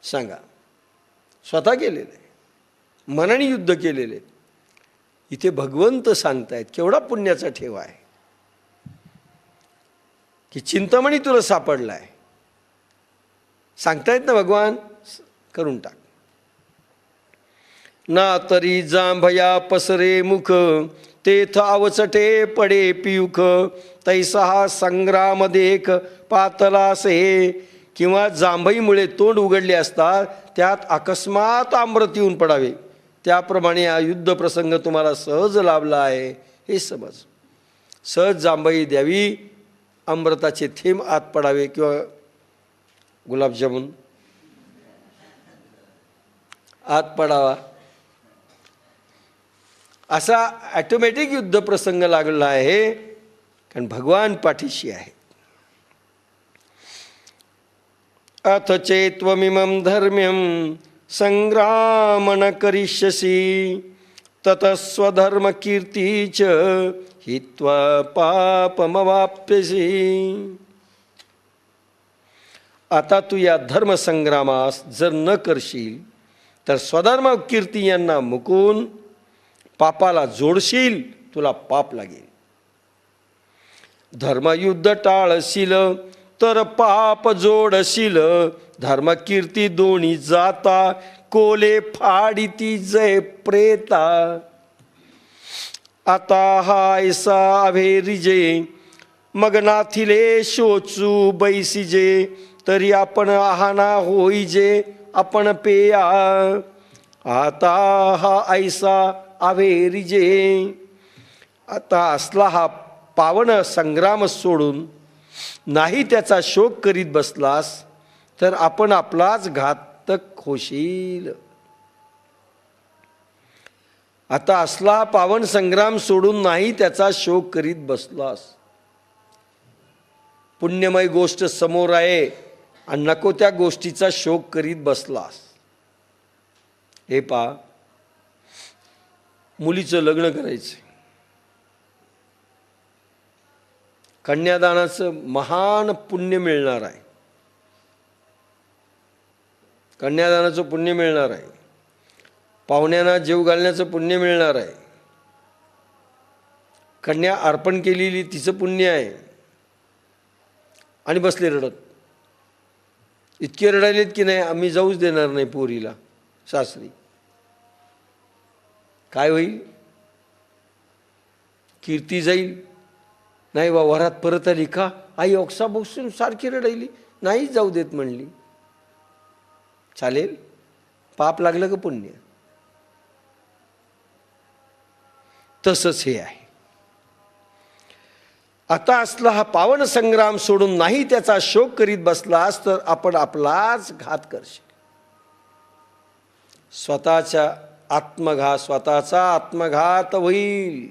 सांगा. स्वतः केलेलं आहे, मनाने युद्ध केलेले. इथे भगवंत सांगतायत केवढा पुण्याचा ठेवा आहे की चिंतामणी तुला सापडला आहे. सांगतायत ना भगवान, करून टाक. ना तरी जांभया पसरे मुख, तेथ अवचटे पडे पियुख. तैसा संग्राम देख पातलासे. किंवा जांभईमुळे तोंड उघडले असतात, त्यात अकस्मात अमृत येऊन पडावे, त्याप्रमाणे हा युद्ध प्रसंग तुम्हाला सहज लाभला आहे हे समज. सहज जांभई द्यावी, अमृताचे थेंब आत पडावे, किंवा गुलाबजामुन आत पडावा, असा ॲटोमॅटिक युद्ध प्रसंग लागला आहे. कारण भगवान पाठीशी आहे. अथ चेत्वमिमं धर्म्यं संग्रामन करिष्यसि, ततः स्वधर्मकीर्ती च हित्वा पापमवाप्स्यसि. आता तू या धर्मसंग्रामास जर न करशील तर स्वधर्म कीर्ती यांना मुकून पापाला जोडशील, तुला पाप लागेल. धर्मयुद्ध टाळशील तर पाप जोडशील, धर्मकीर्ती दोन्ही जाता, कोले फाडिती जय प्रेता. आता हायसा अभेरिजे, मग नाथिले शोचू बैसिजे, तरी आपण आहाना होईजे आपण पेया. आता हा ऐसा अभेरिजे. आता असला हा पावन संग्राम सोडून नाही त्याचा शोक करीत बसलास तर आपण आपलाच घातक होशील. आता असला पावन संग्राम सोडून नाही त्याचा शोक करीत बसलास, पुण्यमय गोष्ट समोर आहे आणि नको त्या गोष्टीचा शोक करीत बसलास. हे पहा, मुलीचं लग्न करायचं, कन्यादानाचं महान पुण्य मिळणार आहे. कन्यादानाचं पुण्य मिळणार आहे, पाहुण्यांना जेव घालण्याचं पुण्य मिळणार आहे, कन्या अर्पण केलेली तिचं पुण्य आहे. आणि बसले रडत. इतके रडायलेत की नाही आम्ही जाऊच देणार नाही पोरीला सासरी. काय होईल? कीर्ती जाईल. नाही बा, वरात परत आली का? आई ओक्सा बसून सारखी रडायली, नाही जाऊ देत म्हणली. चालेल? पाप लागलं का पुण्य? तसंच हे आहे. आता असला हा पावन संग्राम सोडून नाही त्याचा शोक करीत बसलास तर आपण आपलाच घात करशील. स्वतःचा आत्मघात होईल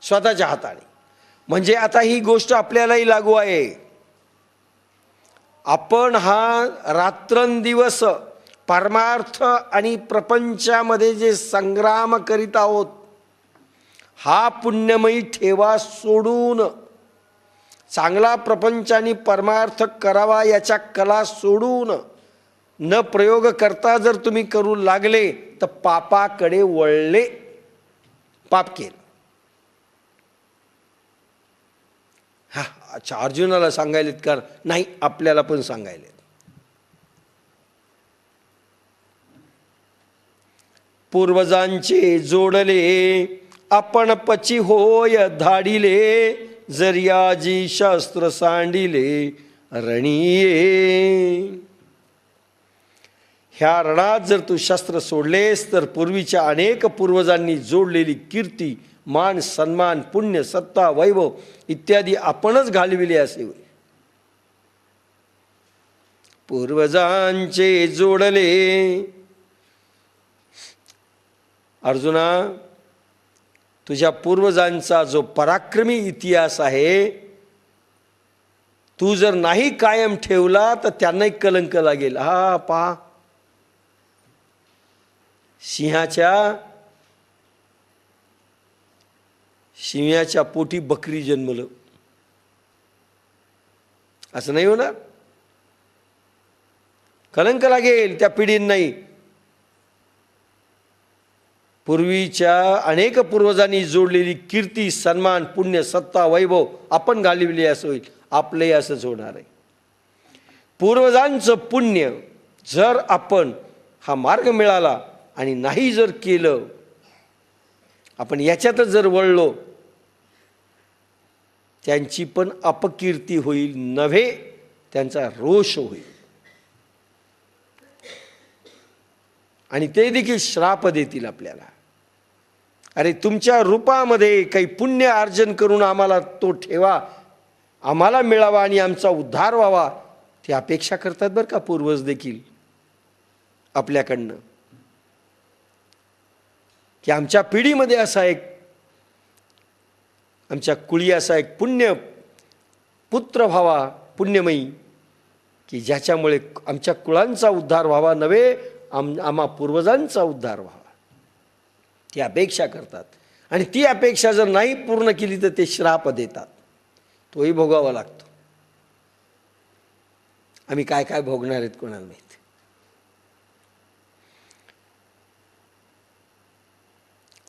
स्वतःच्या हाताने. म्हणजे आता ही गोष्ट आपल्यालाही लागू आहे. आपण हा रात्रंदिवस परमार्थ आणि प्रपंचामध्ये जे संग्राम करीत आहोत, हा पुण्यमयी ठेवा सोडून चांगला प्रपंच आणि परमार्थ करावा याच्या कला सोडून न प्रयोग करता जर तुम्ही करू लागले तर पापाकडे वळले, पाप केलं. हा, अच्छा, अर्जुनाला सांगायलेत का? नाही, आपल्याला पण सांगायलेत. पूर्वजांचे जोडले आपण पची होय धाडिले, जरियाजी शास्त्र सांडिले रणीये. ह्या रणात जर तू शस्त्र सोडलेस तर पूर्वीच्या अनेक पूर्वजांनी जोडलेली कीर्ती, मान, सन्मान, पुण्य, सत्ता, वैभव इत्यादी आपणच घालविले असे होईल. पूर्वजांचे जोडले. अर्जुना, तुझ्या पूर्वजांचा जो पराक्रमी इतिहास आहे तू जर नाही कायम ठेवला तर त्यांनाही कलंक लागेल. हा पहा, सिंहाच्या पोटी बकरी जन्मलं, असं नाही होणार. कलंक लागेल त्या पिढींनाही. पूर्वीच्या अनेक पूर्वजांनी जोडलेली कीर्ती, सन्मान, पुण्य, सत्ता, वैभव आपण घालविले असं होईल. आपलंही असंच होणार आहे. पूर्वजांचं पुण्य जर आपण हा मार्ग मिळाला आणि नाही जर केलं, आपण याच्यातच जर वळलो, त्यांची पण अपकीर्ती होईल नव्हे, त्यांचा रोष होईल. आणि ते देखील श्राप देतील आपल्याला. अरे तुमच्या रूपामध्ये काही पुण्य अर्जन करून आम्हाला तो ठेवा, आम्हाला मिळावा आणि आमचा उद्धार व्हावा, ती अपेक्षा करतात बरं का पूर्वज देखील आपल्याकडनं, की आमच्या पिढीमध्ये असा एक, आमच्या कुळी असा एक पुण्य पुत्र व्हावा, पुण्यमयी, की ज्याच्यामुळे आमच्या कुळांचा उद्धार व्हावा नव्हे, आम्हा पूर्वजांचा उद्धार व्हावा, ती अपेक्षा करतात. आणि ती अपेक्षा जर नाही पूर्ण केली तर ते श्राप देतात. तोही भोगावा लागतो. आम्ही काय काय भोगणार आहेत कोणाला माहिती.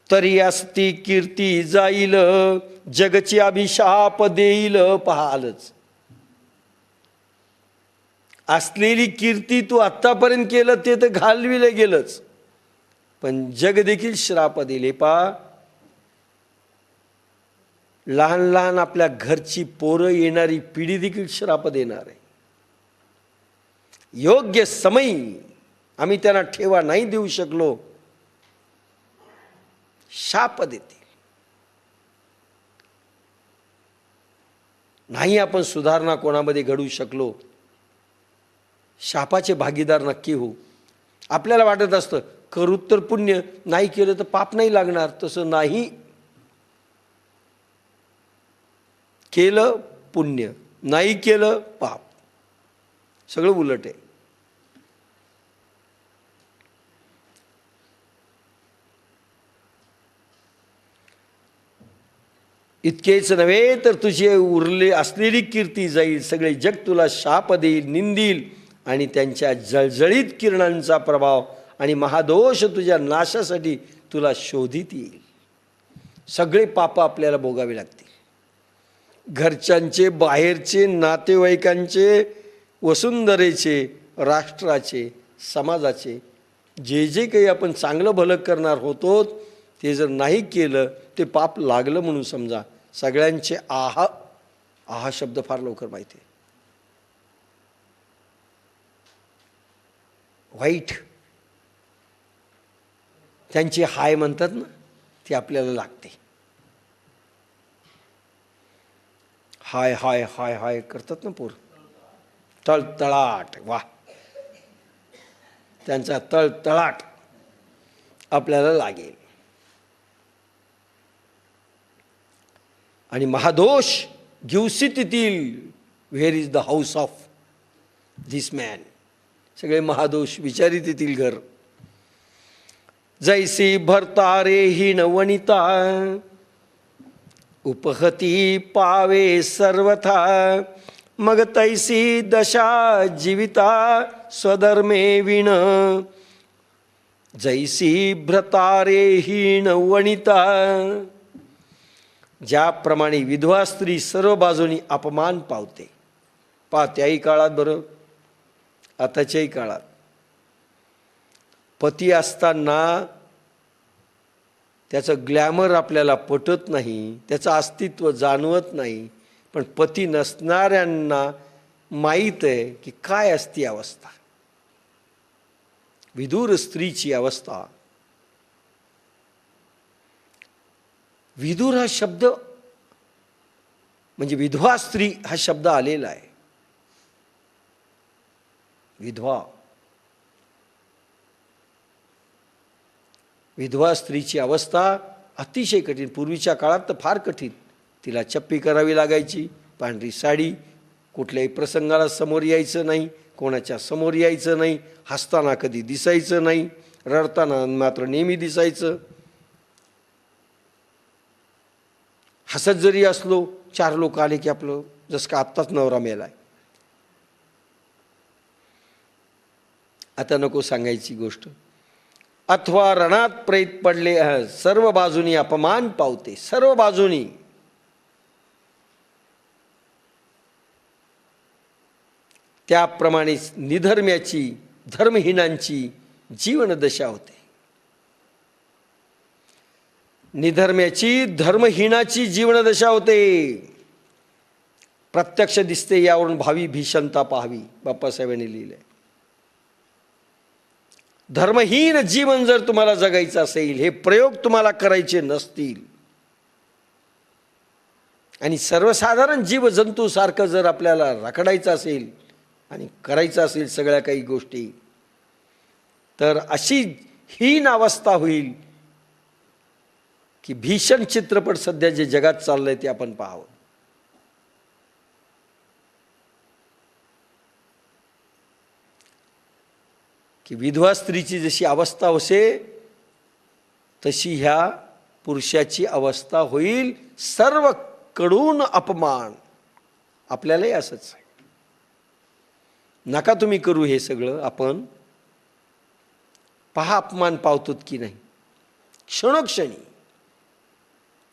तरी असती कीर्ती जाईल, जगची अभिशाप देईल. पहा आलंच. असलेली कीर्ती तू आत्तापर्यंत केलं ते तर घालविलं गेलंच, पण जग देखील श्राप दिले. पहा, लहान लहान आपल्या घरची पोरं, येणारी पिढी देखील श्राप देणार आहे. योग्य समयी आम्ही त्यांना ठेवा नाही देऊ शकलो, शाप देतील. नाही आपण सुधारणा कोणामध्ये घडू शकलो, शापाचे भागीदार नक्की होऊ. आपल्याला वाटत असतं करू तर पुण्य, नाही केलं तर पाप नाही लागणार. तसं नाही. केलं पुण्य, नाही केलं पाप. सगळं उलट आहे. इतकेच नव्हे तर तुझी उरले असलेली कीर्ती जाईल. सगळे जग तुला शाप देईल, निंदील आणि त्यांच्या जळजळीत किरणांचा प्रभाव आणि महादोष तुझ्या नाशासाठी तुला शोधित येईल. सगळे पाप आपल्याला भोगावे लागतील. घरच्यांचे, बाहेरचे, नातेवाईकांचे, वसुंधरेचे, राष्ट्राचे, समाजाचे, जे जे काही आपण चांगलं भलं करणार होतो ते जर नाही केलं ते पाप लागलं म्हणून समजा. सगळ्यांचे आहा, आहा शब्द फार लवकर माहिती आहे. वाईट त्यांची हाय म्हणतात ना, ती आपल्याला लागते. हाय हाय हाय हाय करतात ना पोर, तळतळाट. वा, त्यांचा तळतळाट आपल्याला लागेल. आणि महादोष घेऊसित येतील. Where is the house of this man. सगळे महादोष विचारित येतील घर. जैसी भरतारे हीन वनिता, उपहती पावे सर्वथा. मग तैसी दशा जीविता, स्वधर्मे विण. जैसी भ्रतारे हीन वनिता. ज्याप्रमाणे विधवा स्त्री सर्व बाजूनी अपमान पावते. पहा, त्याही काळात बरं, आताच्याही काळात पती असताना त्याचं ग्लॅमर आपल्याला पटत नाही, त्याचं अस्तित्व जाणवत नाही. पण पती नसणाऱ्यांना माहीत आहे की काय असती अवस्था, विदूर स्त्रीची अवस्था. विदूर हा शब्द म्हणजे विधवा स्त्री हा शब्द आलेला आहे. विधवा, विधवा स्त्रीची अवस्था अतिशय कठीण. पूर्वीच्या काळात तर फार कठीण. तिला चप्पी करावी लागायची, पांढरी साडी, कुठल्याही प्रसंगाला समोर यायचं नाही, कोणाच्या समोर यायचं नाही, हसताना कधी दिसायचं नाही, रडताना मात्र नेहमी दिसायचं. हसत जरी असलो, चार लोक आले की आपलं जसं का आत्ताच नवरा मेलाय. आता नको सांगायची गोष्ट. अथवा रणात प्रेत पडले, सर्व बाजूनी अपमान पावते, सर्व बाजूनी. त्याप्रमाणेच निधर्म्याची, धर्महीनांची जीवनदशा होते. निधर्म्याची, धर्महीनाची जीवनदशा होते. प्रत्यक्ष दिसते. यावरून भावी भीषणता पाहावी, बाप्पासाहेबांनी लिहिलंय. धर्महीन जीवन जर तुम्हाला जगायचं असेल, हे प्रयोग तुम्हाला करायचे नसतील, आणि सर्वसाधारण जीवजंतूसारखं जर आपल्याला रखडायचं असेल आणि करायचं असेल सगळ्या काही गोष्टी, तर अशी हीन अवस्था होईल की भीषण चित्रपट सध्या जे जगात चाललंय ते आपण पाहावं. की विधवा स्त्रीची जशी अवस्था होते तशी ह्या पुरुषाची अवस्था होईल. सर्व कडून अपमान. आपल्यालाही असंच आहे. नका तुम्ही करू हे सगळं. आपण पहा अपमान पावतोत की नाही क्षणोक्षणी.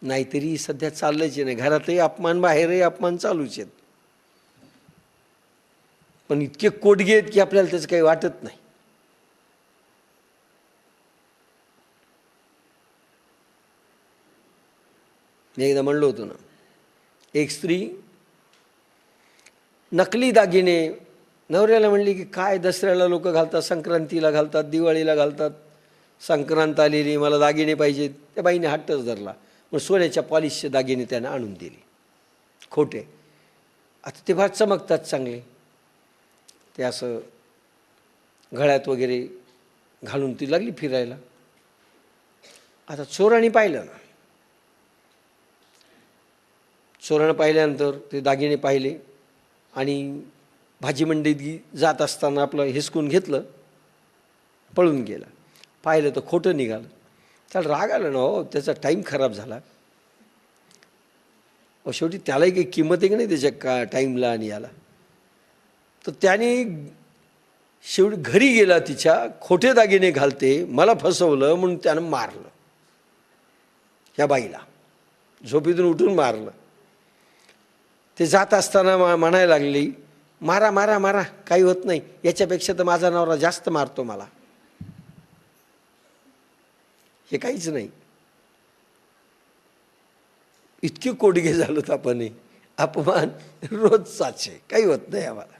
नाहीतरी सध्या चाललंच नाही. घरातही अपमान, बाहेरही अपमान चालूच आहेत. पण इतके कोडगे आहेत की आपल्याला त्याचं काही वाटत नाही. मी एकदा म्हणलो होतो ना, एक स्त्री नकली दागिने नवऱ्याला म्हणली की काय दसऱ्याला लोक घालतात, संक्रांतीला घालतात, दिवाळीला घालतात, संक्रांत आलेली, मला दागिने पाहिजेत. त्या बाईने हट्टच धरला. मग सोन्याच्या पॉलिशचे दागिने त्यानं आणून दिले, खोटे. आता ते फार चमकतात चांगले. ते असं गळ्यात वगैरे घालून ती लागली फिरायला. आता चोराने पाहिलं ना, चोरानं पाहिल्यानंतर ते दागिने पाहिले आणि भाजी मंडईत जात असताना आपलं हिसकून घेतलं, पळून गेला. पाहिलं तर खोटं निघालं. त्याला राग आला ना, हो त्याचा टाईम खराब झाला. शेवटी त्यालाही काही किंमत आहे की नाही त्याच्या टाईमला आणि याला. तर त्याने शेवटी घरी गेला, तिच्या खोटे दागिने घालते, मला फसवलं म्हणून त्यानं मारलं. ह्या बाईला झोपेतून उठून मारलं. ते जात असताना म्हणायला लागली, मारा मारा मारा, काही होत नाही, याच्यापेक्षा तर माझा नवरा जास्त मारतो मला. हे काहीच नाही. इतके कोडगे झालोत आपण. अपमान रोजचाच आहे, काही होत नाही आम्हाला.